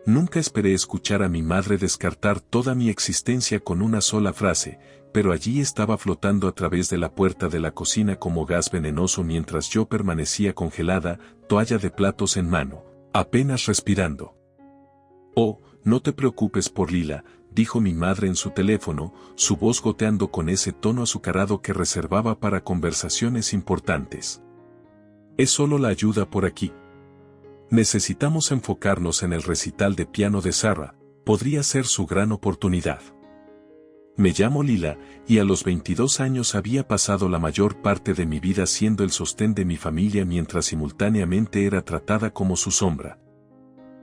Nunca esperé escuchar a mi madre descartar toda mi existencia con una sola frase, pero allí estaba flotando a través de la puerta de la cocina como gas venenoso mientras yo permanecía congelada, toalla de platos en mano, apenas respirando. «Oh, no te preocupes por Lila», dijo mi madre en su teléfono, su voz goteando con ese tono azucarado que reservaba para conversaciones importantes. «Es solo la ayuda por aquí. Necesitamos enfocarnos en el recital de piano de Sarah, podría ser su gran oportunidad». Me llamo Lila, y a los 22 años había pasado la mayor parte de mi vida siendo el sostén de mi familia mientras simultáneamente era tratada como su sombra.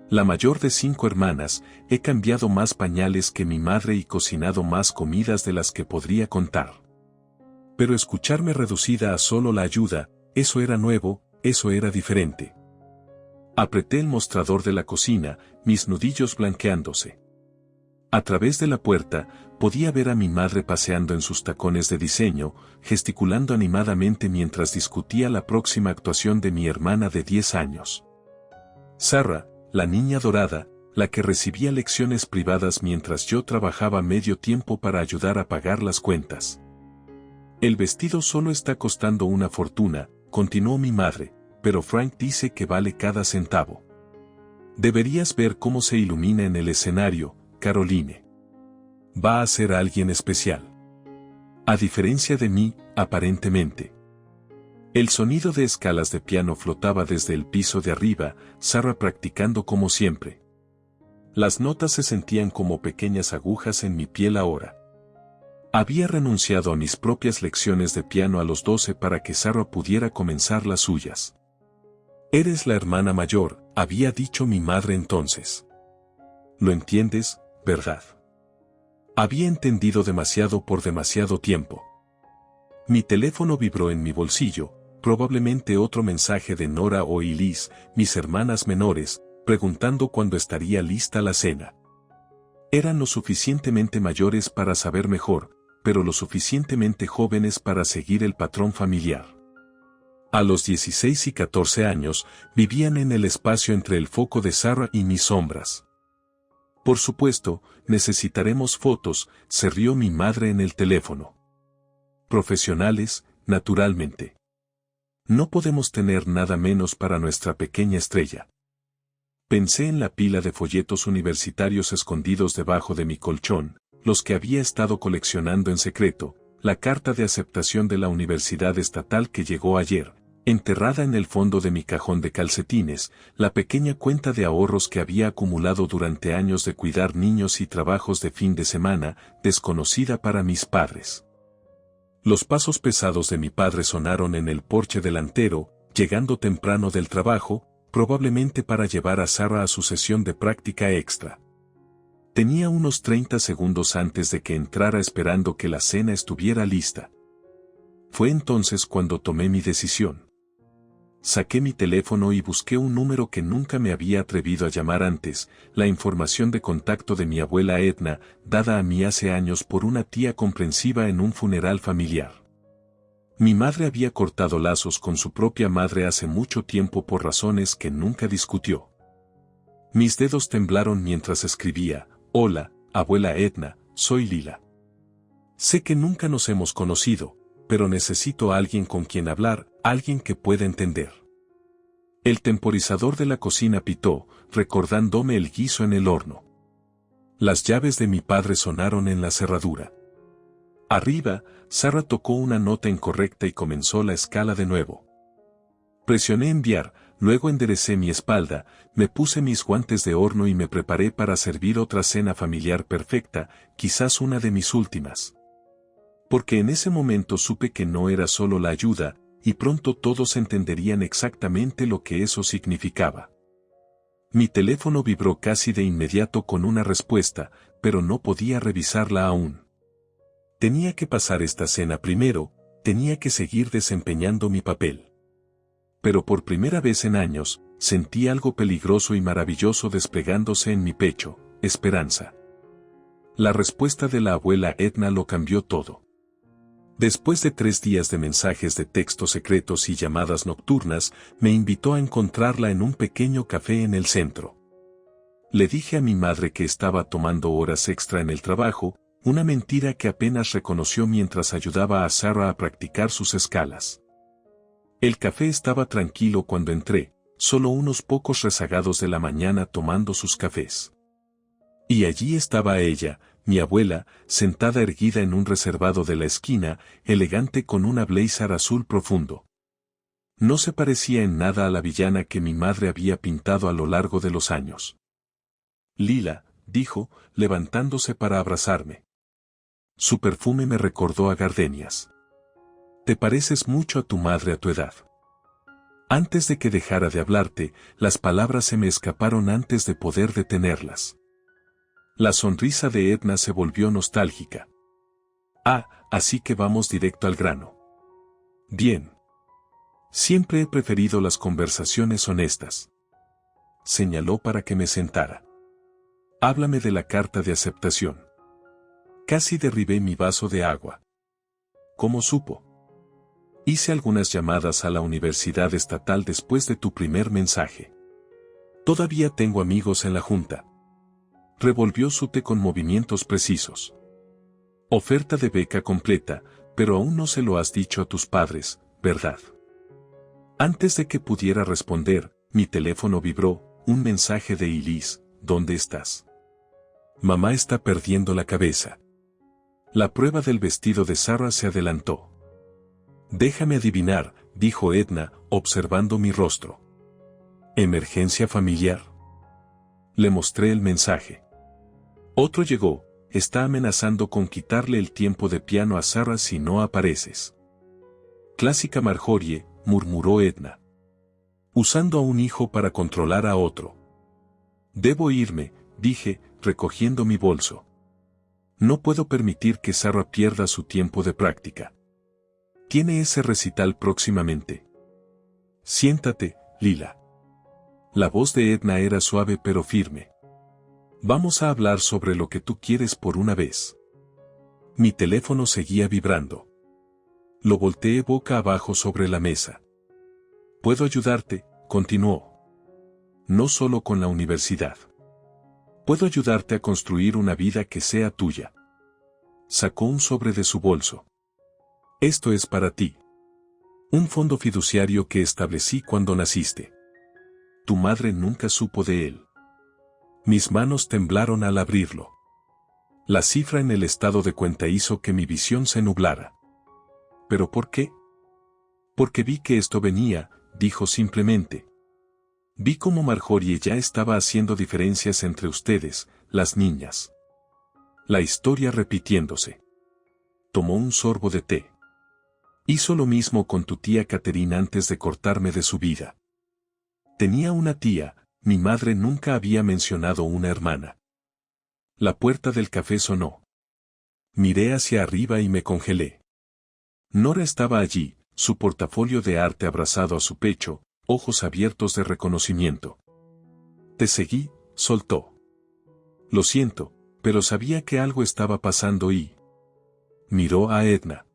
La mayor de 5 hermanas, he cambiado más pañales que mi madre y cocinado más comidas de las que podría contar. Pero escucharme reducida a solo la ayuda, eso era nuevo, eso era diferente. Apreté el mostrador de la cocina, mis nudillos blanqueándose. A través de la puerta, podía ver a mi madre paseando en sus tacones de diseño, gesticulando animadamente mientras discutía la próxima actuación de mi hermana de 10 años. Sarah, la niña dorada, la que recibía lecciones privadas mientras yo trabajaba medio tiempo para ayudar a pagar las cuentas. «El vestido solo está costando una fortuna», continuó mi madre, «pero Frank dice que vale cada centavo. Deberías ver cómo se ilumina en el escenario, Caroline. Va a ser alguien especial. A diferencia de mí, aparentemente». El sonido de escalas de piano flotaba desde el piso de arriba, Sarah practicando como siempre. Las notas se sentían como pequeñas agujas en mi piel ahora. Había renunciado a mis propias lecciones de piano a los 12 para que Sarah pudiera comenzar las suyas. «Eres la hermana mayor», había dicho mi madre entonces. «Lo entiendes, ¿verdad?». Había entendido demasiado por demasiado tiempo. Mi teléfono vibró en mi bolsillo, probablemente otro mensaje de Nora o Elise, mis hermanas menores, preguntando cuándo estaría lista la cena. Eran lo suficientemente mayores para saber mejor, pero lo suficientemente jóvenes para seguir el patrón familiar. A los 16 y 14 años, vivían en el espacio entre el foco de Sarah y mis sombras. «Por supuesto, necesitaremos fotos», se rió mi madre en el teléfono. «Profesionales, naturalmente. No podemos tener nada menos para nuestra pequeña estrella». Pensé en la pila de folletos universitarios escondidos debajo de mi colchón, los que había estado coleccionando en secreto, la carta de aceptación de la universidad estatal que llegó ayer, enterrada en el fondo de mi cajón de calcetines, la pequeña cuenta de ahorros que había acumulado durante años de cuidar niños y trabajos de fin de semana, desconocida para mis padres. Los pasos pesados de mi padre sonaron en el porche delantero, llegando temprano del trabajo, probablemente para llevar a Sarah a su sesión de práctica extra. Tenía unos 30 segundos antes de que entrara esperando que la cena estuviera lista. Fue entonces cuando tomé mi decisión. Saqué mi teléfono y busqué un número que nunca me había atrevido a llamar antes, la información de contacto de mi abuela Edna, dada a mí hace años por una tía comprensiva en un funeral familiar. Mi madre había cortado lazos con su propia madre hace mucho tiempo por razones que nunca discutió. Mis dedos temblaron mientras escribía: «Hola, abuela Edna, soy Lila. Sé que nunca nos hemos conocido, pero necesito a alguien con quien hablar, alguien que pueda entender». El temporizador de la cocina pitó, recordándome el guiso en el horno. Las llaves de mi padre sonaron en la cerradura. Arriba, Sarah tocó una nota incorrecta y comenzó la escala de nuevo. Presioné enviar, luego enderecé mi espalda, me puse mis guantes de horno y me preparé para servir otra cena familiar perfecta, quizás una de mis últimas. Porque en ese momento supe que no era solo la ayuda, y pronto todos entenderían exactamente lo que eso significaba. Mi teléfono vibró casi de inmediato con una respuesta, pero no podía revisarla aún. Tenía que pasar esta cena primero, tenía que seguir desempeñando mi papel. Pero por primera vez en años, sentí algo peligroso y maravilloso desplegándose en mi pecho: esperanza. La respuesta de la abuela Edna lo cambió todo. Después de 3 días de mensajes de texto secretos y llamadas nocturnas, me invitó a encontrarla en un pequeño café en el centro. Le dije a mi madre que estaba tomando horas extra en el trabajo, una mentira que apenas reconoció mientras ayudaba a Sarah a practicar sus escalas. El café estaba tranquilo cuando entré, solo unos pocos rezagados de la mañana tomando sus cafés. Y allí estaba ella, mi abuela, sentada erguida en un reservado de la esquina, elegante con una blazer azul profundo. No se parecía en nada a la villana que mi madre había pintado a lo largo de los años. Lila, dijo, levantándose para abrazarme. Su perfume me recordó a gardenias. Te pareces mucho a tu madre a tu edad. Antes de que dejara de hablarte, las palabras se me escaparon antes de poder detenerlas. La sonrisa de Edna se volvió nostálgica. Ah, así que vamos directo al grano. Bien. Siempre he preferido las conversaciones honestas. Señaló para que me sentara. Háblame de la carta de aceptación. Casi derribé mi vaso de agua. ¿Cómo supo? Hice algunas llamadas a la universidad estatal después de tu primer mensaje. Todavía tengo amigos en la junta. Revolvió su té con movimientos precisos. Oferta de beca completa, pero aún no se lo has dicho a tus padres, ¿verdad? Antes de que pudiera responder, mi teléfono vibró, un mensaje de Elise, ¿dónde estás? Mamá está perdiendo la cabeza. La prueba del vestido de Sarah se adelantó. Déjame adivinar, dijo Edna, observando mi rostro. ¿Emergencia familiar? Le mostré el mensaje. Otro llegó, está amenazando con quitarle el tiempo de piano a Sarah si no apareces. Clásica Marjorie, murmuró Edna. Usando a un hijo para controlar a otro. Debo irme, dije, recogiendo mi bolso. No puedo permitir que Sarah pierda su tiempo de práctica. Tiene ese recital próximamente. Siéntate, Lila. La voz de Edna era suave pero firme. Vamos a hablar sobre lo que tú quieres por una vez. Mi teléfono seguía vibrando. Lo volteé boca abajo sobre la mesa. Puedo ayudarte, continuó. No solo con la universidad. Puedo ayudarte a construir una vida que sea tuya. Sacó un sobre de su bolso. Esto es para ti. Un fondo fiduciario que establecí cuando naciste. Tu madre nunca supo de él. Mis manos temblaron al abrirlo. La cifra en el estado de cuenta hizo que mi visión se nublara. ¿Pero por qué? Porque vi que esto venía, dijo simplemente. Vi cómo Marjorie ya estaba haciendo diferencias entre ustedes, las niñas. La historia repitiéndose. Tomó un sorbo de té. Hizo lo mismo con tu tía Catherine antes de cortarme de su vida. Tenía una tía, mi madre nunca había mencionado una hermana. La puerta del café sonó. Miré hacia arriba y me congelé. Nora estaba allí, su portafolio de arte abrazado a su pecho, ojos abiertos de reconocimiento. Te seguí, soltó. Lo siento, pero sabía que algo estaba pasando y... Miró a Edna.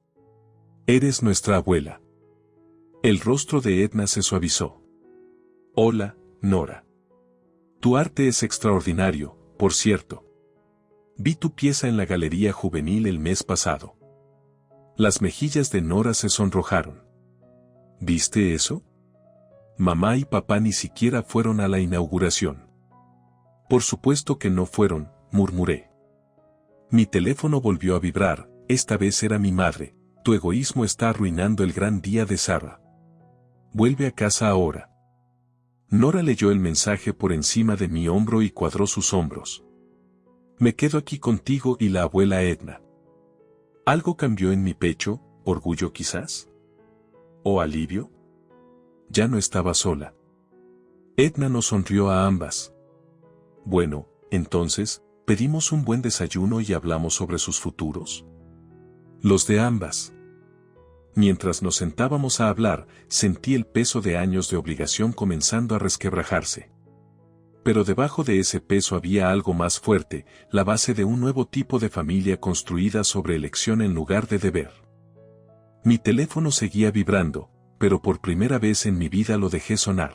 Eres nuestra abuela. El rostro de Edna se suavizó. Hola, Nora. Tu arte es extraordinario, por cierto. Vi tu pieza en la Galería Juvenil el mes pasado. Las mejillas de Nora se sonrojaron. ¿Viste eso? Mamá y papá ni siquiera fueron a la inauguración. Por supuesto que no fueron, murmuré. Mi teléfono volvió a vibrar, esta vez era mi madre. Tu egoísmo está arruinando el gran día de Sarah. Vuelve a casa ahora. Nora leyó el mensaje por encima de mi hombro y cuadró sus hombros. Me quedo aquí contigo y la abuela Edna. ¿Algo cambió en mi pecho, orgullo quizás? ¿O alivio? Ya no estaba sola. Edna nos sonrió a ambas. Bueno, entonces, pedimos un buen desayuno y hablamos sobre sus futuros. Los de ambas. Mientras nos sentábamos a hablar, sentí el peso de años de obligación comenzando a resquebrajarse. Pero debajo de ese peso había algo más fuerte, la base de un nuevo tipo de familia construida sobre elección en lugar de deber. Mi teléfono seguía vibrando, pero por primera vez en mi vida lo dejé sonar.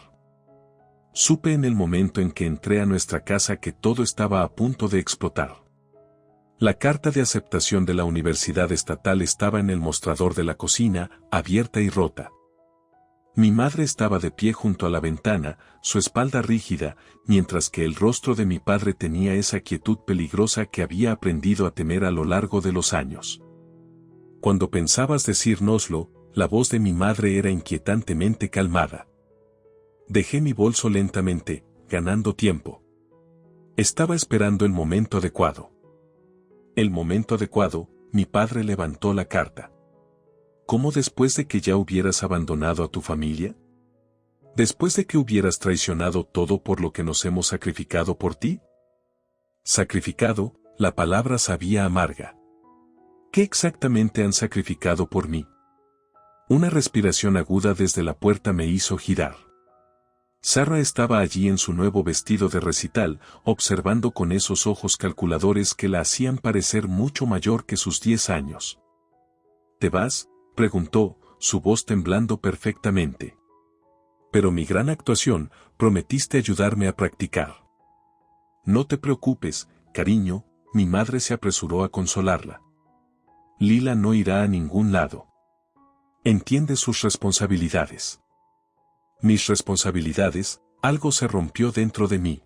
Supe en el momento en que entré a nuestra casa que todo estaba a punto de explotar. La carta de aceptación de la Universidad Estatal estaba en el mostrador de la cocina, abierta y rota. Mi madre estaba de pie junto a la ventana, su espalda rígida, mientras que el rostro de mi padre tenía esa quietud peligrosa que había aprendido a temer a lo largo de los años. Cuando pensabas decírnoslo, la voz de mi madre era inquietantemente calmada. Dejé mi bolso lentamente, ganando tiempo. Estaba esperando el momento adecuado. El momento adecuado, mi padre levantó la carta. ¿Cómo después de que ya hubieras abandonado a tu familia? ¿Después de que hubieras traicionado todo por lo que nos hemos sacrificado por ti? Sacrificado, la palabra sabía amarga. ¿Qué exactamente han sacrificado por mí? Una respiración aguda desde la puerta me hizo girar. Sarah estaba allí en su nuevo vestido de recital, observando con esos ojos calculadores que la hacían parecer mucho mayor que sus 10 años. ¿Te vas?, preguntó, su voz temblando perfectamente. Pero mi gran actuación, prometiste ayudarme a practicar. No te preocupes, cariño, mi madre se apresuró a consolarla. Lila no irá a ningún lado. Entiende sus responsabilidades. Mis responsabilidades, algo se rompió dentro de mí.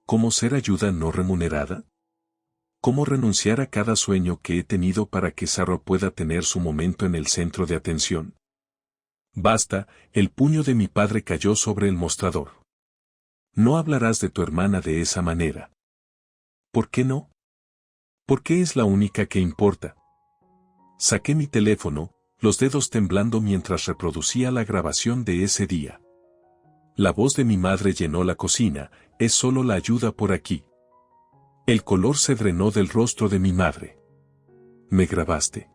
¿Cómo ser ayuda no remunerada? ¿Cómo renunciar a cada sueño que he tenido para que Sarah pueda tener su momento en el centro de atención? Basta, el puño de mi padre cayó sobre el mostrador. No hablarás de tu hermana de esa manera. ¿Por qué no? ¿Por qué es la única que importa? Saqué mi teléfono, los dedos temblando mientras reproducía la grabación de ese día. La voz de mi madre llenó la cocina, es solo la ayuda por aquí. El color se drenó del rostro de mi madre. ¿Me grabaste?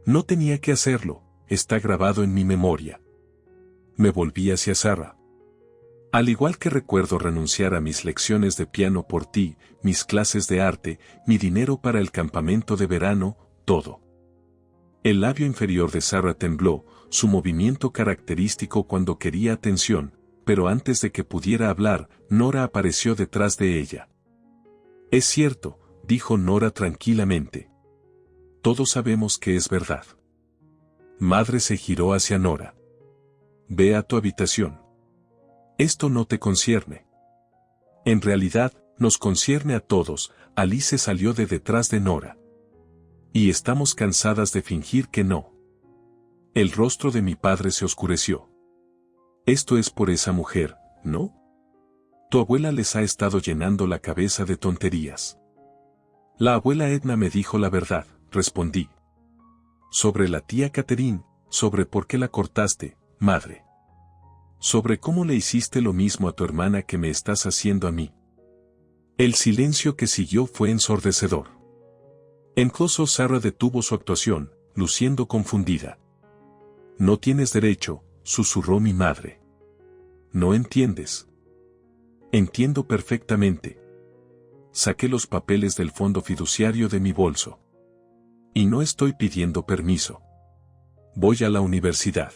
No tenía que hacerlo, está grabado en mi memoria. Me volví hacia Sarah. Al igual que recuerdo renunciar a mis lecciones de piano por ti, mis clases de arte, mi dinero para el campamento de verano, todo. El labio inferior de Sarah tembló, su movimiento característico cuando quería atención, pero antes de que pudiera hablar, Nora apareció detrás de ella. Es cierto, dijo Nora tranquilamente. Todos sabemos que es verdad. Madre se giró hacia Nora. Ve a tu habitación. Esto no te concierne. En realidad, nos concierne a todos. Alice salió de detrás de Nora. Y estamos cansadas de fingir que no. El rostro de mi padre se oscureció. Esto es por esa mujer, ¿no? Tu abuela les ha estado llenando la cabeza de tonterías. La abuela Edna me dijo la verdad, respondí. Sobre la tía Catherine, sobre por qué la cortaste, madre. Sobre cómo le hiciste lo mismo a tu hermana que me estás haciendo a mí. El silencio que siguió fue ensordecedor. Incluso Sarah detuvo su actuación, luciendo confundida. No tienes derecho, susurró mi madre. No entiendes. Entiendo perfectamente. Saqué los papeles del fondo fiduciario de mi bolso. Y no estoy pidiendo permiso. Voy a la universidad.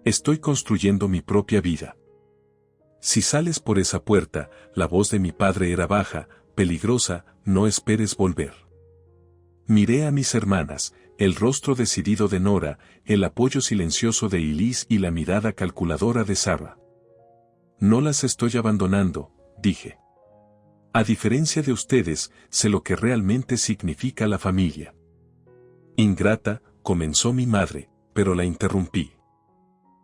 Estoy construyendo mi propia vida. Si sales por esa puerta, la voz de mi padre era baja, peligrosa, no esperes volver. Miré a mis hermanas, el rostro decidido de Nora, el apoyo silencioso de Elise y la mirada calculadora de Sarah. No las estoy abandonando, dije. A diferencia de ustedes, sé lo que realmente significa la familia. Ingrata, comenzó mi madre, pero la interrumpí.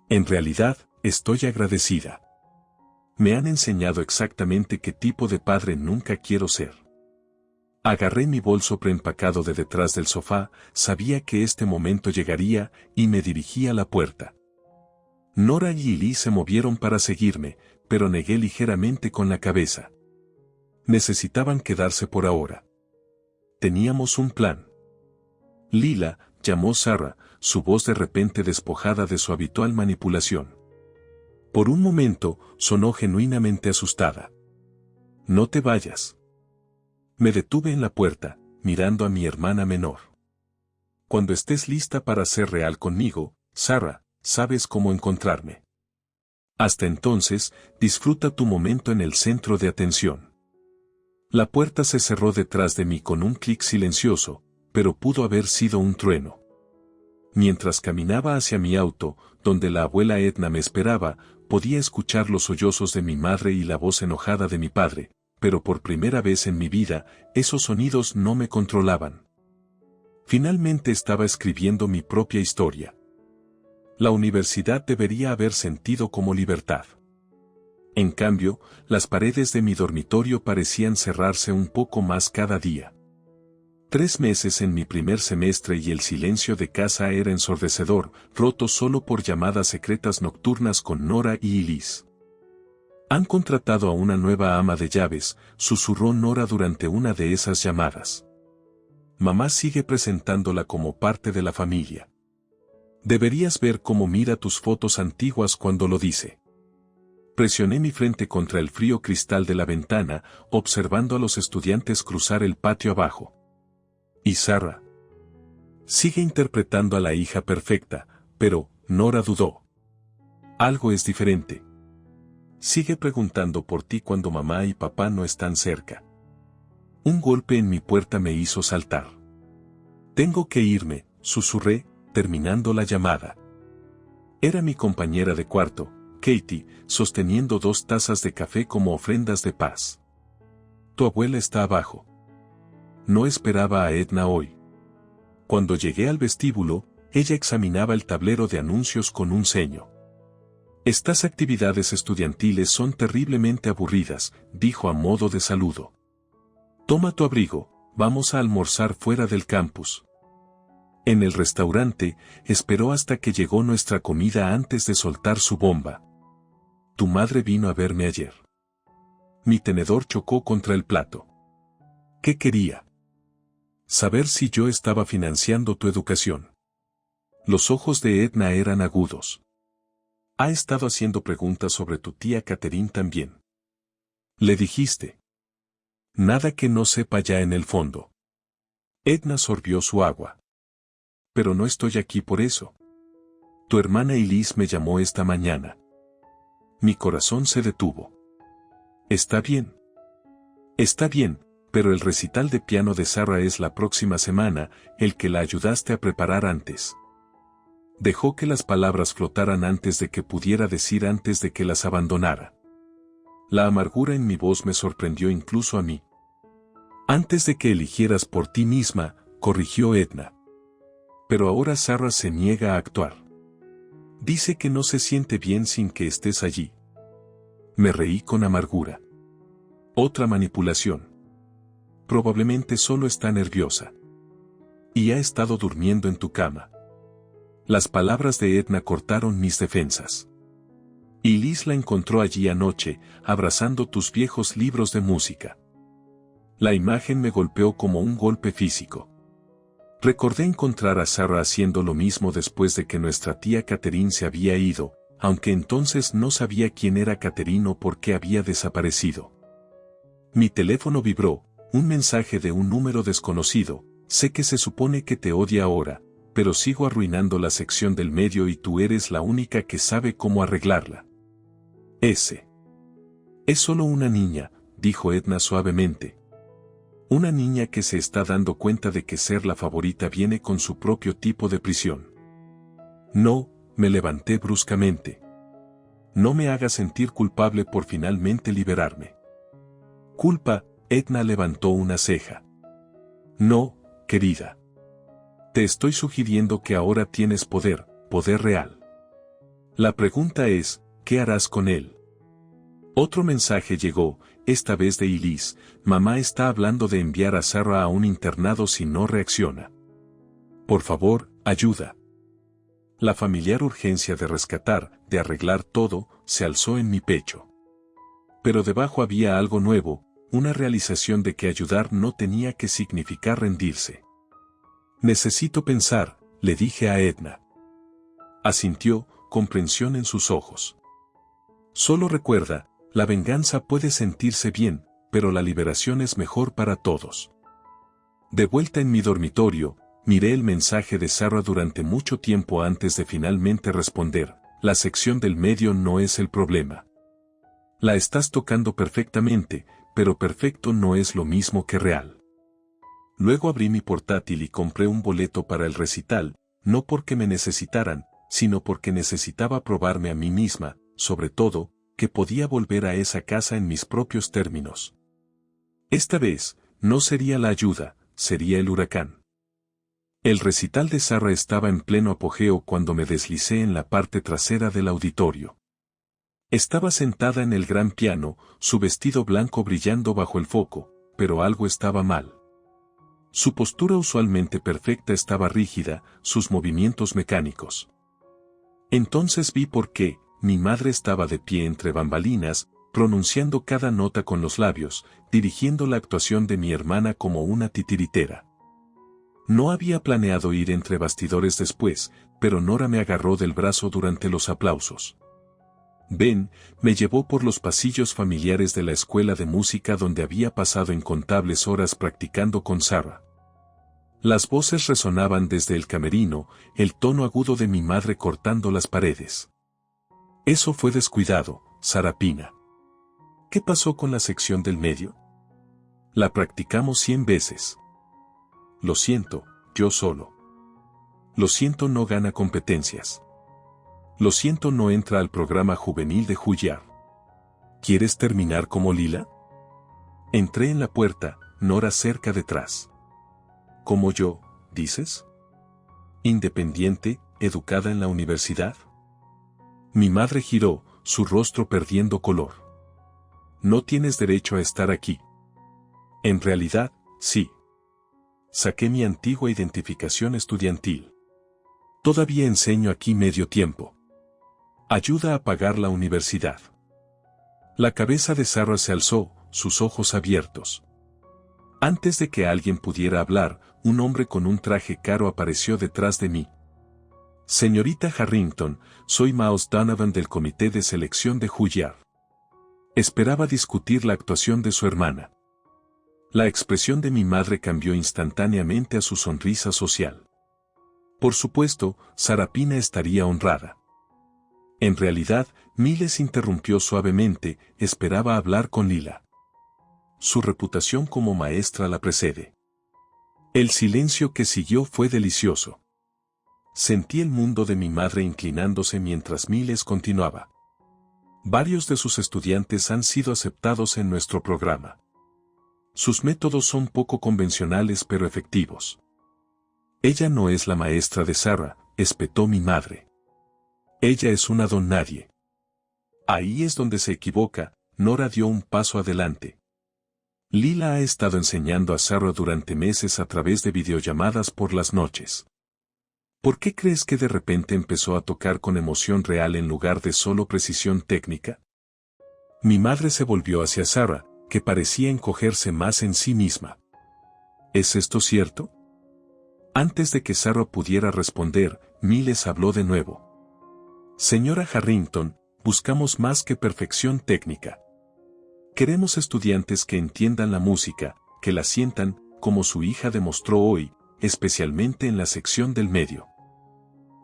En realidad, estoy agradecida. Me han enseñado exactamente qué tipo de padre nunca quiero ser. Agarré mi bolso preempacado de detrás del sofá, sabía que este momento llegaría, y me dirigí a la puerta. Nora y Elise se movieron para seguirme, pero negué ligeramente con la cabeza. Necesitaban quedarse por ahora. Teníamos un plan. Lila, llamó Sarah, su voz de repente despojada de su habitual manipulación. Por un momento, sonó genuinamente asustada. No te vayas. Me detuve en la puerta, mirando a mi hermana menor. Cuando estés lista para ser real conmigo, Sarah, sabes cómo encontrarme. Hasta entonces, disfruta tu momento en el centro de atención. La puerta se cerró detrás de mí con un clic silencioso, pero pudo haber sido un trueno. Mientras caminaba hacia mi auto, donde la abuela Edna me esperaba, podía escuchar los sollozos de mi madre y la voz enojada de mi padre, pero por primera vez en mi vida, esos sonidos no me controlaban. Finalmente estaba escribiendo mi propia historia. La universidad debería haber sentido como libertad. En cambio, las paredes de mi dormitorio parecían cerrarse un poco más cada día. 3 meses en mi primer semestre y el silencio de casa era ensordecedor, roto solo por llamadas secretas nocturnas con Nora y Elise. Han contratado a una nueva ama de llaves, susurró Nora durante una de esas llamadas. Mamá sigue presentándola como parte de la familia. Deberías ver cómo mira tus fotos antiguas cuando lo dice. Presioné mi frente contra el frío cristal de la ventana, observando a los estudiantes cruzar el patio abajo. Y Sarah. Sigue interpretando a la hija perfecta, pero, Nora dudó. Algo es diferente. Sigue preguntando por ti cuando mamá y papá no están cerca. Un golpe en mi puerta me hizo saltar. Tengo que irme, susurré, terminando la llamada. Era mi compañera de cuarto, Katie, sosteniendo 2 tazas de café como ofrendas de paz. Tu abuela está abajo. No esperaba a Edna hoy. Cuando llegué al vestíbulo, ella examinaba el tablero de anuncios con un ceño. Estas actividades estudiantiles son terriblemente aburridas, dijo a modo de saludo. Toma tu abrigo, vamos a almorzar fuera del campus. En el restaurante, esperó hasta que llegó nuestra comida antes de soltar su bomba. Tu madre vino a verme ayer. Mi tenedor chocó contra el plato. ¿Qué quería? Saber si yo estaba financiando tu educación. Los ojos de Edna eran agudos. Ha estado haciendo preguntas sobre tu tía Catherine también. Le dijiste. Nada que no sepa ya en el fondo. Edna sorbió su agua. Pero no estoy aquí por eso. Tu hermana Elise me llamó esta mañana. Mi corazón se detuvo. Está bien. Está bien. Pero el recital de piano de Sarah es la próxima semana, el que la ayudaste a preparar antes. Dejó que las palabras flotaran antes de que pudiera decir antes de que las abandonara. La amargura en mi voz me sorprendió incluso a mí. Antes de que eligieras por ti misma, corrigió Edna. Pero ahora Sarah se niega a actuar. Dice que no se siente bien sin que estés allí. Me reí con amargura. Otra manipulación. Probablemente solo está nerviosa. Y ha estado durmiendo en tu cama. Las palabras de Edna cortaron mis defensas. Y Liz la encontró allí anoche, abrazando tus viejos libros de música. La imagen me golpeó como un golpe físico. Recordé encontrar a Sarah haciendo lo mismo después de que nuestra tía Catherine se había ido, aunque entonces no sabía quién era Catherine o por qué había desaparecido. Mi teléfono vibró. Un mensaje de un número desconocido. Sé que se supone que te odia ahora, pero sigo arruinando la sección del medio y tú eres la única que sabe cómo arreglarla. Es solo una niña, dijo Edna suavemente. Una niña que se está dando cuenta de que ser la favorita viene con su propio tipo de prisión. No, me levanté bruscamente. No me hagas sentir culpable por finalmente liberarme. Culpa. Edna levantó una ceja. No, querida. Te estoy sugiriendo que ahora tienes poder, poder real. La pregunta es, ¿qué harás con él? Otro mensaje llegó, esta vez de Elise. Mamá está hablando de enviar a Sarah a un internado si no reacciona. Por favor, ayuda. La familiar urgencia de rescatar, de arreglar todo, se alzó en mi pecho. Pero debajo había algo nuevo. Una realización de que ayudar no tenía que significar rendirse. Necesito pensar, le dije a Edna. Asintió, comprensión en sus ojos. Solo recuerda, la venganza puede sentirse bien, pero la liberación es mejor para todos. De vuelta en mi dormitorio, miré el mensaje de Sarah durante mucho tiempo antes de finalmente responder. la sección del medio no es el problema. La estás tocando perfectamente, pero perfecto no es lo mismo que real. Luego abrí mi portátil y compré un boleto para el recital, no porque me necesitaran, sino porque necesitaba probarme a mí misma, sobre todo, que podía volver a esa casa en mis propios términos. Esta vez, no sería la ayuda, sería el huracán. El recital de Sarah estaba en pleno apogeo cuando me deslicé en la parte trasera del auditorio. Estaba sentada en el gran piano, su vestido blanco brillando bajo el foco, pero algo estaba mal. Su postura usualmente perfecta estaba rígida, sus movimientos mecánicos. Entonces vi por qué. Mi madre estaba de pie entre bambalinas, pronunciando cada nota con los labios, dirigiendo la actuación de mi hermana como una titiritera. No había planeado ir entre bastidores después, pero Nora me agarró del brazo durante los aplausos. Ben me llevó por los pasillos familiares de la escuela de música donde había pasado incontables horas practicando con Sarah. Las voces resonaban desde el camerino, el tono agudo de mi madre cortando las paredes. Eso fue descuidado, Sarapina. ¿Qué pasó con la sección del medio? La practicamos 100 veces. Lo siento, yo solo. Lo siento no gana competencias. Lo siento no entra al programa juvenil de Juilliard. ¿Quieres terminar como Lila? Entré en la puerta, Nora cerca detrás. ¿Como yo, dices? Independiente, educada en la universidad. Mi madre giró, su rostro perdiendo color. No tienes derecho a estar aquí. En realidad, sí. Saqué mi antigua identificación estudiantil. Todavía enseño aquí medio tiempo. Ayuda a pagar la universidad. La cabeza de Sarah se alzó, sus ojos abiertos. Antes de que alguien pudiera hablar, un hombre con un traje caro apareció detrás de mí. Señorita Harrington, soy Miles Donovan del comité de selección de Juilliard. Esperaba discutir la actuación de su hermana. La expresión de mi madre cambió instantáneamente a su sonrisa social. Por supuesto, Sarapina estaría honrada. En realidad, Miles interrumpió suavemente, esperaba hablar con Lila. Su reputación como maestra la precede. El silencio que siguió fue delicioso. Sentí el mundo de mi madre inclinándose mientras Miles continuaba. Varios de sus estudiantes han sido aceptados en nuestro programa. Sus métodos son poco convencionales pero efectivos. Ella no es la maestra de Sarah, espetó mi madre. Ella es una don nadie. Ahí es donde se equivoca, Nora dio un paso adelante. Lila ha estado enseñando a Sarah durante meses a través de videollamadas por las noches. ¿Por qué crees que de repente empezó a tocar con emoción real en lugar de solo precisión técnica? Mi madre se volvió hacia Sarah, que parecía encogerse más en sí misma. ¿Es esto cierto? Antes de que Sarah pudiera responder, Miles habló de nuevo. Señora Harrington, buscamos más que perfección técnica. Queremos estudiantes que entiendan la música, que la sientan, como su hija demostró hoy, especialmente en la sección del medio.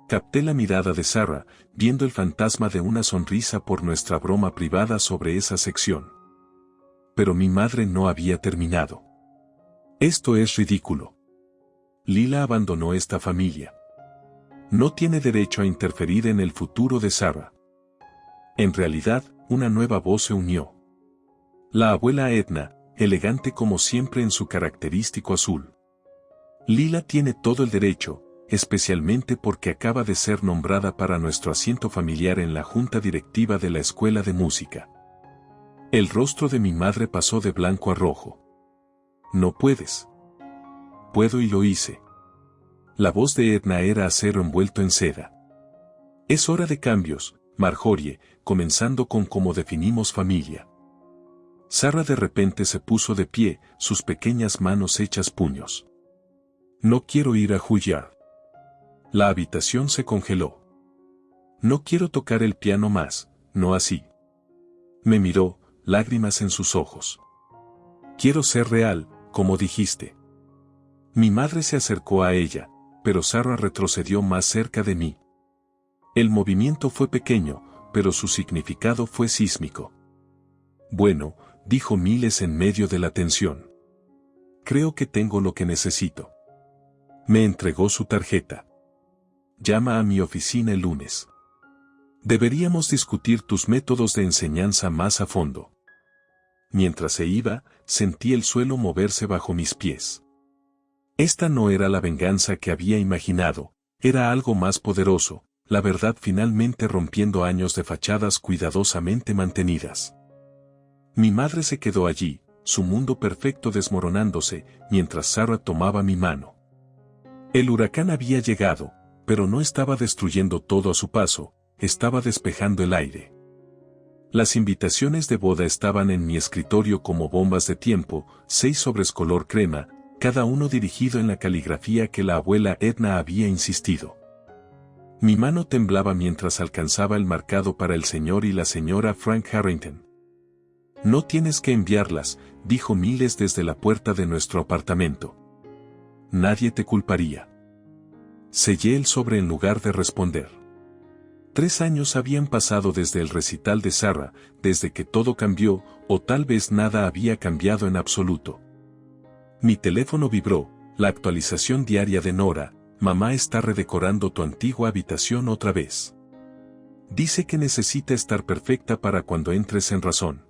Capté la mirada de Sarah, viendo el fantasma de una sonrisa por nuestra broma privada sobre esa sección. Pero mi madre no había terminado. Esto es ridículo. Lila abandonó esta familia. No tiene derecho a interferir en el futuro de Sarah. En realidad, una nueva voz se unió. La abuela Edna, elegante como siempre en su característico azul. Lila tiene todo el derecho, especialmente porque acaba de ser nombrada para nuestro asiento familiar en la junta directiva de la escuela de música. El rostro de mi madre pasó de blanco a rojo. No puedes. Puedo y lo hice. La voz de Edna era acero envuelto en seda. Es hora de cambios, Marjorie, comenzando con cómo definimos familia. Sarah de repente se puso de pie, sus pequeñas manos hechas puños. No quiero ir a Juilliard. La habitación se congeló. No quiero tocar el piano más, no así. Me miró, lágrimas en sus ojos. Quiero ser real, como dijiste. Mi madre se acercó a ella, pero Sarah retrocedió más cerca de mí. El movimiento fue pequeño, pero su significado fue sísmico. Bueno, dijo Miles en medio de la tensión. Creo que tengo lo que necesito. Me entregó su tarjeta. Llama a mi oficina el lunes. Deberíamos discutir tus métodos de enseñanza más a fondo. Mientras se iba, sentí el suelo moverse bajo mis pies. Esta no era la venganza que había imaginado, era algo más poderoso, la verdad finalmente rompiendo años de fachadas cuidadosamente mantenidas. Mi madre se quedó allí, su mundo perfecto desmoronándose, mientras Sarah tomaba mi mano. El huracán había llegado, pero no estaba destruyendo todo a su paso, estaba despejando el aire. Las invitaciones de boda estaban en mi escritorio como bombas de tiempo, 6 sobres color crema, cada uno dirigido en la caligrafía que la abuela Edna había insistido. Mi mano temblaba mientras alcanzaba el marcado para el señor y la señora Frank Harrington. No tienes que enviarlas, dijo Miles desde la puerta de nuestro apartamento. Nadie te culparía. Sellé el sobre en lugar de responder. 3 años habían pasado desde el recital de Sarah, desde que todo cambió, o tal vez nada había cambiado en absoluto. Mi teléfono vibró, la actualización diaria de Nora: mamá está redecorando tu antigua habitación otra vez. Dice que necesita estar perfecta para cuando entres en razón.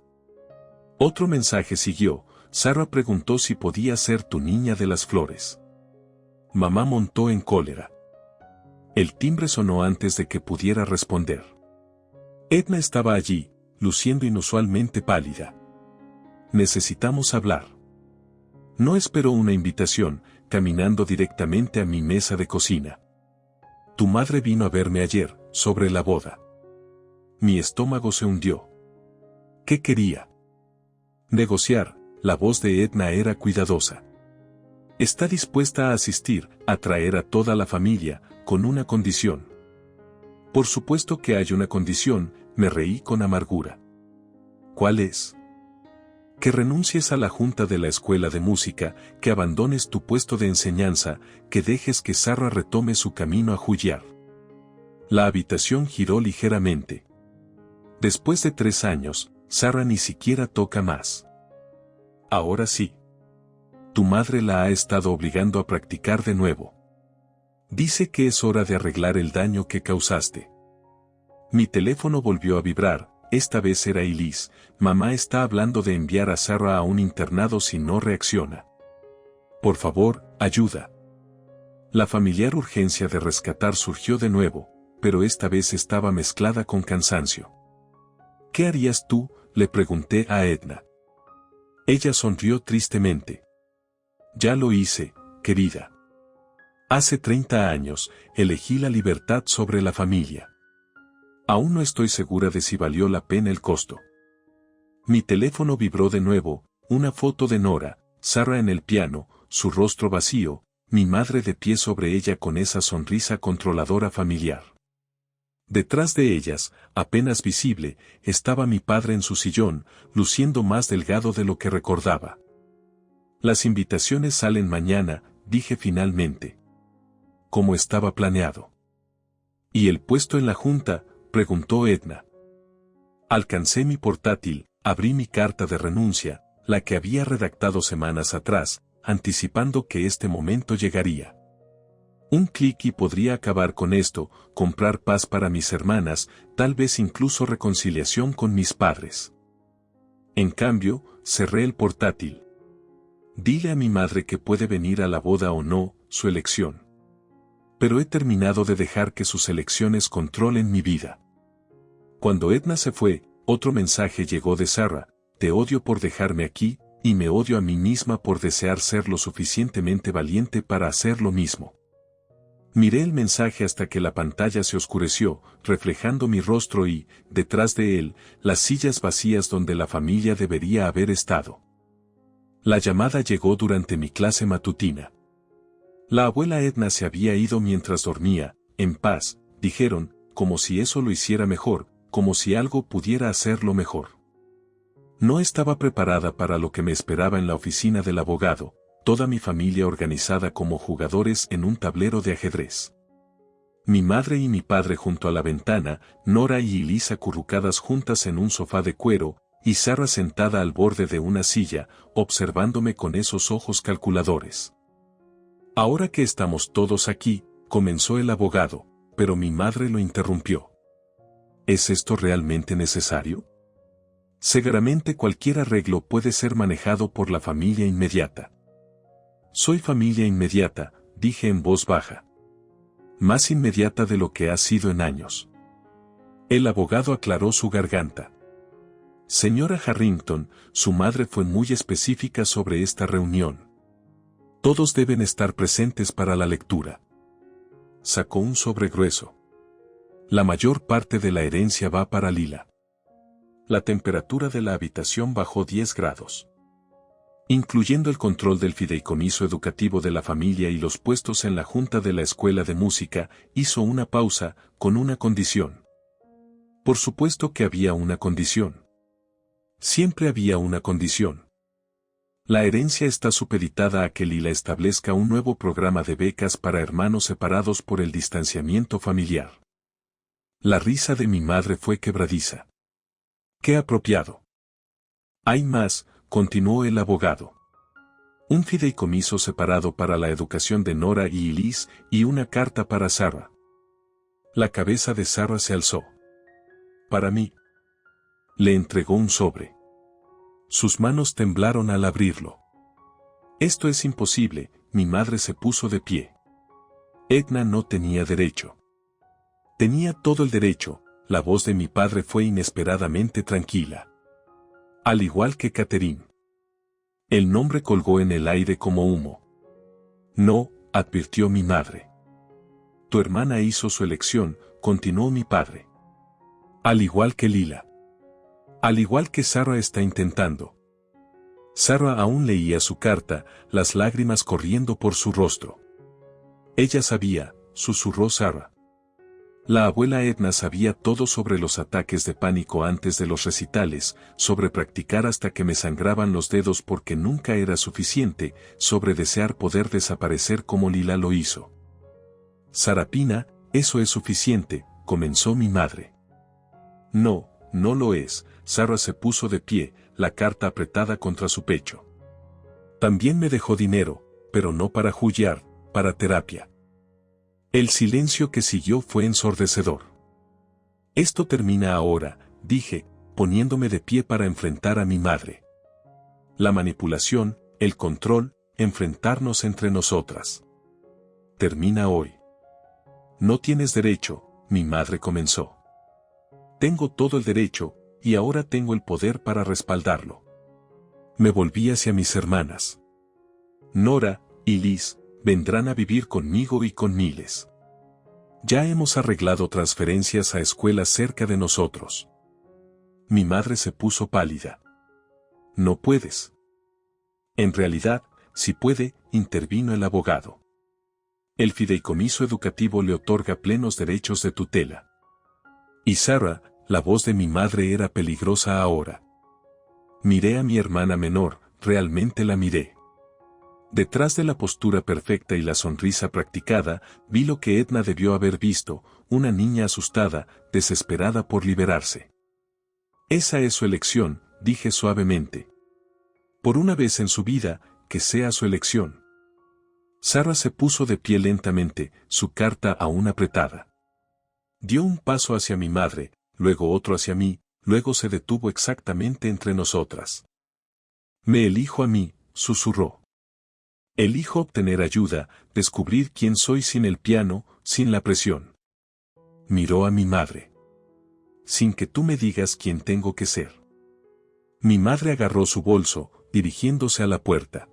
Otro mensaje siguió: Sarah preguntó si podía ser tu niña de las flores. Mamá montó en cólera. El timbre sonó antes de que pudiera responder. Edna estaba allí, luciendo inusualmente pálida. Necesitamos hablar. No esperó una invitación, caminando directamente a mi mesa de cocina. Tu madre vino a verme ayer, sobre la boda. Mi estómago se hundió. ¿Qué quería? Negociar. La voz de Edna era cuidadosa. Está dispuesta a asistir, a traer a toda la familia, con una condición. Por supuesto que hay una condición, me reí con amargura. ¿Cuál es? Que renuncies a la junta de la escuela de música, que abandones tu puesto de enseñanza, que dejes que Sarah retome su camino a Juilliard. La habitación giró ligeramente. Después de 3 años, Sarah ni siquiera toca más. Ahora sí. Tu madre la ha estado obligando a practicar de nuevo. Dice que es hora de arreglar el daño que causaste. Mi teléfono volvió a vibrar, esta vez era Elise: mamá está hablando de enviar a Sarah a un internado si no reacciona. Por favor, ayuda. La familiar urgencia de rescatar surgió de nuevo, pero esta vez estaba mezclada con cansancio. ¿Qué harías tú?, le pregunté a Edna. Ella sonrió tristemente. Ya lo hice, querida. Hace 30 años, elegí la libertad sobre la familia. Aún no estoy segura de si valió la pena el costo. Mi teléfono vibró de nuevo, una foto de Nora, Sarah en el piano, su rostro vacío, mi madre de pie sobre ella con esa sonrisa controladora familiar. Detrás de ellas, apenas visible, estaba mi padre en su sillón, luciendo más delgado de lo que recordaba. Las invitaciones salen mañana, dije finalmente. Como estaba planeado. ¿Y el puesto en la junta?, preguntó Edna. Alcancé mi portátil, abrí mi carta de renuncia, la que había redactado semanas atrás, anticipando que este momento llegaría. Un clic y podría acabar con esto, comprar paz para mis hermanas, tal vez incluso reconciliación con mis padres. En cambio, cerré el portátil. Dile a mi madre que puede venir a la boda o no, su elección. Pero he terminado de dejar que sus elecciones controlen mi vida. Cuando Edna se fue, otro mensaje llegó de Sarah: te odio por dejarme aquí, y me odio a mí misma por desear ser lo suficientemente valiente para hacer lo mismo. Miré el mensaje hasta que la pantalla se oscureció, reflejando mi rostro y, detrás de él, las sillas vacías donde la familia debería haber estado. La llamada llegó durante mi clase matutina. La abuela Edna se había ido mientras dormía, en paz, dijeron, como si eso lo hiciera mejor, como si algo pudiera hacerlo mejor. No estaba preparada para lo que me esperaba en la oficina del abogado, toda mi familia organizada como jugadores en un tablero de ajedrez. Mi madre y mi padre junto a la ventana, Nora y Elise acurrucadas juntas en un sofá de cuero, y Sarah sentada al borde de una silla, observándome con esos ojos calculadores. Ahora que estamos todos aquí, comenzó el abogado, pero mi madre lo interrumpió. ¿Es esto realmente necesario? Seguramente cualquier arreglo puede ser manejado por la familia inmediata. Soy familia inmediata, dije en voz baja. Más inmediata de lo que ha sido en años. El abogado aclaró su garganta. Señora Harrington, su madre fue muy específica sobre esta reunión. Todos deben estar presentes para la lectura. Sacó un sobre grueso. La mayor parte de la herencia va para Lila. La temperatura de la habitación bajó 10 grados. Incluyendo el control del fideicomiso educativo de la familia y los puestos en la junta de la escuela de música, hizo una pausa, con una condición. Por supuesto que había una condición. Siempre había una condición. La herencia está supeditada a que Lila establezca un nuevo programa de becas para hermanos separados por el distanciamiento familiar. La risa de mi madre fue quebradiza. ¡Qué apropiado! Hay más, continuó el abogado. Un fideicomiso separado para la educación de Nora y Elise y una carta para Sarah. La cabeza de Sarah se alzó. Para mí. Le entregó un sobre. Sus manos temblaron al abrirlo. Esto es imposible, mi madre se puso de pie. Edna no tenía derecho. Tenía todo el derecho, la voz de mi padre fue inesperadamente tranquila. Al igual que Catherine. El nombre colgó en el aire como humo. No, advirtió mi madre. Tu hermana hizo su elección, continuó mi padre. Al igual que Lila. Al igual que Sarah está intentando. Sarah aún leía su carta, las lágrimas corriendo por su rostro. Ella sabía, susurró Sarah. La abuela Edna sabía todo sobre los ataques de pánico antes de los recitales, sobre practicar hasta que me sangraban los dedos porque nunca era suficiente, sobre desear poder desaparecer como Lila lo hizo. Sarapina, eso es suficiente, comenzó mi madre. No, no lo es, Sarah se puso de pie, la carta apretada contra su pecho. También me dejó dinero, pero no para Juilliard, para terapia. El silencio que siguió fue ensordecedor. Esto termina ahora, dije, poniéndome de pie para enfrentar a mi madre. La manipulación, el control, enfrentarnos entre nosotras. Termina hoy. No tienes derecho, mi madre comenzó. Tengo todo el derecho, y ahora tengo el poder para respaldarlo. Me volví hacia mis hermanas. Nora y Liz vendrán a vivir conmigo y con Miles. Ya hemos arreglado transferencias a escuelas cerca de nosotros. Mi madre se puso pálida. No puedes. En realidad, si puede, intervino el abogado. El fideicomiso educativo le otorga plenos derechos de tutela. Y Sarah, la voz de mi madre era peligrosa ahora. Miré a mi hermana menor, realmente la miré. Detrás de la postura perfecta y la sonrisa practicada, vi lo que Edna debió haber visto, una niña asustada, desesperada por liberarse. Esa es su elección, dije suavemente. Por una vez en su vida, que sea su elección. Sarah se puso de pie lentamente, su carta aún apretada. Dio un paso hacia mi madre, luego otro hacia mí, luego se detuvo exactamente entre nosotras. Me elijo a mí, susurró. Elijo obtener ayuda, descubrir quién soy sin el piano, sin la presión. Miró a mi madre. Sin que tú me digas quién tengo que ser. Mi madre agarró su bolso, dirigiéndose a la puerta.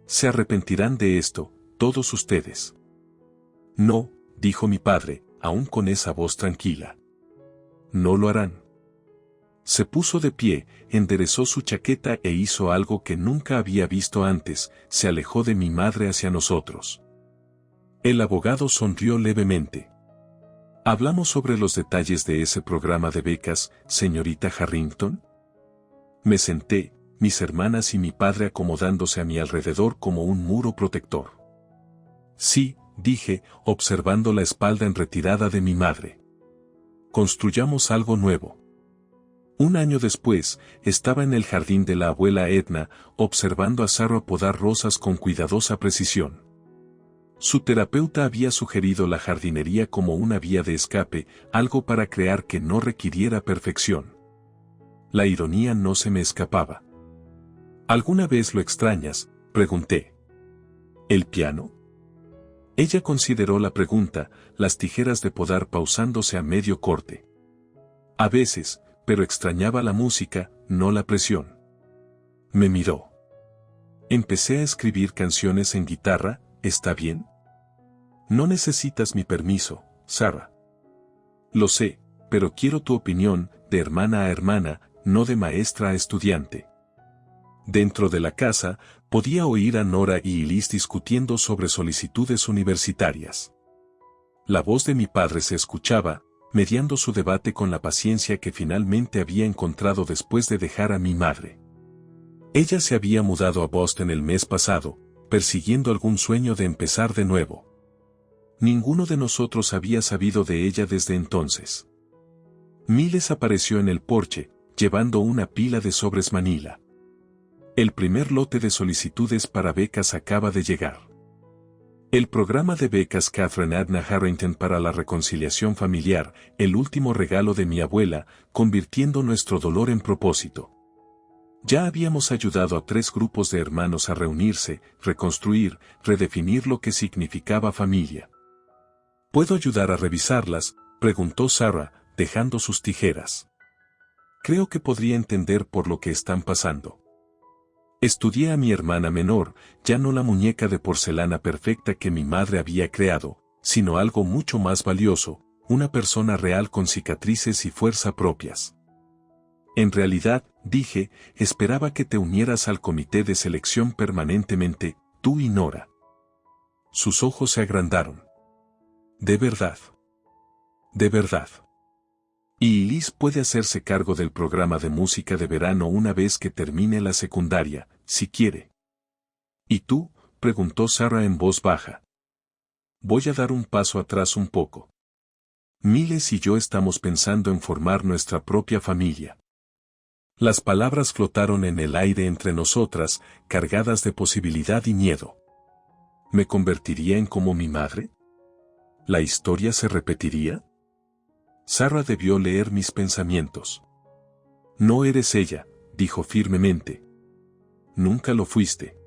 Se arrepentirán de esto, todos ustedes. No, dijo mi padre, aún con esa voz tranquila. No lo harán. Se puso de pie, enderezó su chaqueta e hizo algo que nunca había visto antes, se alejó de mi madre hacia nosotros. El abogado sonrió levemente. ¿Hablamos sobre los detalles de ese programa de becas, señorita Harrington? Me senté, mis hermanas y mi padre acomodándose a mi alrededor como un muro protector. Sí, dije, observando la espalda en retirada de mi madre. Construyamos algo nuevo. Un año después, estaba en el jardín de la abuela Edna, observando a Sarah podar rosas con cuidadosa precisión. Su terapeuta había sugerido la jardinería como una vía de escape, algo para crear que no requiriera perfección. La ironía no se me escapaba. ¿Alguna vez lo extrañas?, pregunté. ¿El piano? Ella consideró la pregunta, las tijeras de podar pausándose a medio corte. A veces, pero extrañaba la música, no la presión. Me miró. Empecé a escribir canciones en guitarra, ¿está bien? No necesitas mi permiso, Sarah. Lo sé, pero quiero tu opinión, de hermana a hermana, no de maestra a estudiante. Dentro de la casa, podía oír a Nora y Elise discutiendo sobre solicitudes universitarias. La voz de mi padre se escuchaba, mediando su debate con la paciencia que finalmente había encontrado después de dejar a mi madre. Ella se había mudado a Boston el mes pasado, persiguiendo algún sueño de empezar de nuevo. Ninguno de nosotros había sabido de ella desde entonces. Miles apareció en el porche, llevando una pila de sobres Manila. El primer lote de solicitudes para becas acaba de llegar. El programa de becas Catherine Adna Harrington para la reconciliación familiar, el último regalo de mi abuela, convirtiendo nuestro dolor en propósito. Ya habíamos ayudado a 3 grupos de hermanos a reunirse, reconstruir, redefinir lo que significaba familia. ¿Puedo ayudar a revisarlas?, preguntó Sarah, dejando sus tijeras. Creo que podría entender por lo que están pasando. Estudié a mi hermana menor, ya no la muñeca de porcelana perfecta que mi madre había creado, sino algo mucho más valioso, una persona real con cicatrices y fuerza propias. En realidad, dije, esperaba que te unieras al comité de selección permanentemente, tú y Nora. Sus ojos se agrandaron. ¿De verdad? ¿De verdad? Y Elise puede hacerse cargo del programa de música de verano una vez que termine la secundaria, si quiere. ¿Y tú?, preguntó Sarah en voz baja. Voy a dar un paso atrás un poco. Miles y yo estamos pensando en formar nuestra propia familia. Las palabras flotaron en el aire entre nosotras, cargadas de posibilidad y miedo. ¿Me convertiría en como mi madre? ¿La historia se repetiría? Sarah debió leer mis pensamientos. No eres ella, dijo firmemente. Nunca lo fuiste.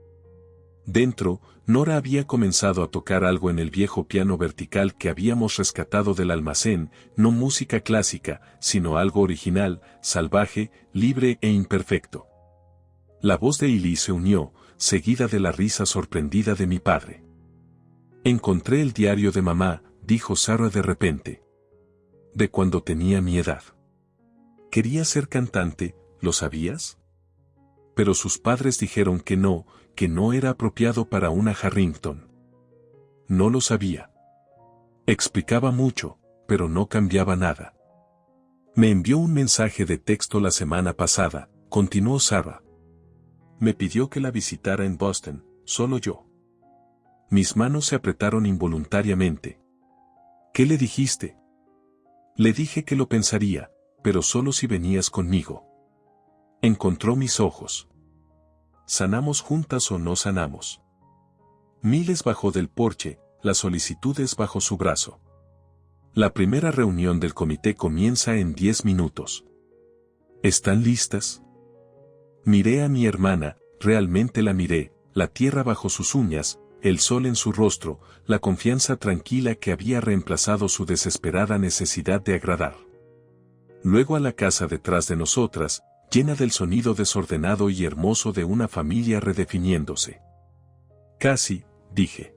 Dentro, Nora había comenzado a tocar algo en el viejo piano vertical que habíamos rescatado del almacén, no música clásica, sino algo original, salvaje, libre e imperfecto. La voz de Elise se unió, seguida de la risa sorprendida de mi padre. Encontré el diario de mamá, dijo Sarah de repente. De cuando tenía mi edad. Quería ser cantante, ¿lo sabías? Pero sus padres dijeron que no era apropiado para una Harrington. No lo sabía. Explicaba mucho, pero no cambiaba nada. Me envió un mensaje de texto la semana pasada, continuó Sarah. Me pidió que la visitara en Boston, solo yo. Mis manos se apretaron involuntariamente. ¿Qué le dijiste? Le dije que lo pensaría, pero solo si venías conmigo. Encontró mis ojos. ¿Sanamos juntas o no sanamos? Miles bajó del porche, las solicitudes bajo su brazo. La primera reunión del comité comienza en 10 minutos. ¿Están listas? Miré a mi hermana, realmente la miré, la tierra bajo sus uñas, el sol en su rostro, la confianza tranquila que había reemplazado su desesperada necesidad de agradar. Luego a la casa detrás de nosotras, llena del sonido desordenado y hermoso de una familia redefiniéndose. Casi, dije.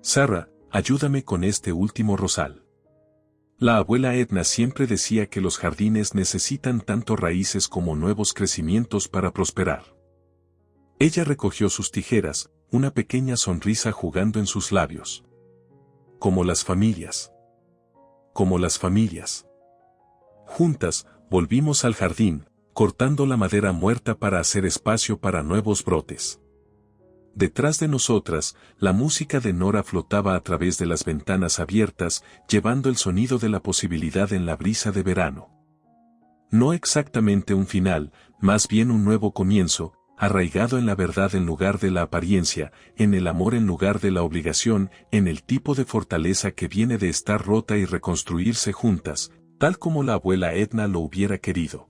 Sarah, ayúdame con este último rosal. La abuela Edna siempre decía que los jardines necesitan tanto raíces como nuevos crecimientos para prosperar. Ella recogió sus tijeras, una pequeña sonrisa jugando en sus labios. Como las familias. Como las familias. Juntas, volvimos al jardín, cortando la madera muerta para hacer espacio para nuevos brotes. Detrás de nosotras, la música de Nora flotaba a través de las ventanas abiertas, llevando el sonido de la posibilidad en la brisa de verano. No exactamente un final, más bien un nuevo comienzo, arraigado en la verdad en lugar de la apariencia, en el amor en lugar de la obligación, en el tipo de fortaleza que viene de estar rota y reconstruirse juntas, tal como la abuela Edna lo hubiera querido.